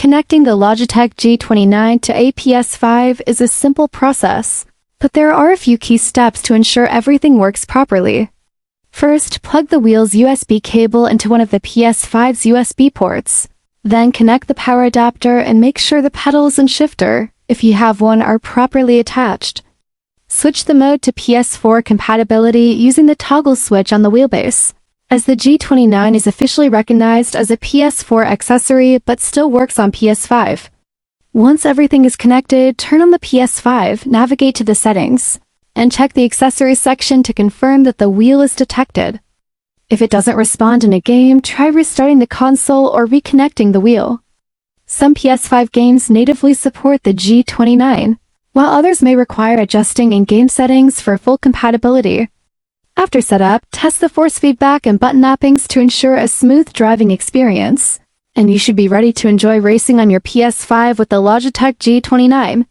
Connecting the Logitech G29 to a PS5 is a simple process, but there are a few key steps to ensure everything works properly. First, plug the wheel's USB cable into one of the PS5's USB ports. Then connect the power adapter and make sure the pedals and shifter, if you have one, are properly attached. Switch the mode to PS4 compatibility using the toggle switch on the wheelbase, as the G29 is officially recognized as a PS4 accessory but still works on PS5. Once everything is connected, turn on the PS5, navigate to the settings, and check the accessories section to confirm that the wheel is detected. If it doesn't respond in a game, try restarting the console or reconnecting the wheel. Some PS5 games natively support the G29, while others may require adjusting in-game settings for full compatibility. After setup, test the force feedback and button mappings to ensure a smooth driving experience, and you should be ready to enjoy racing on your PS5 with the Logitech G29.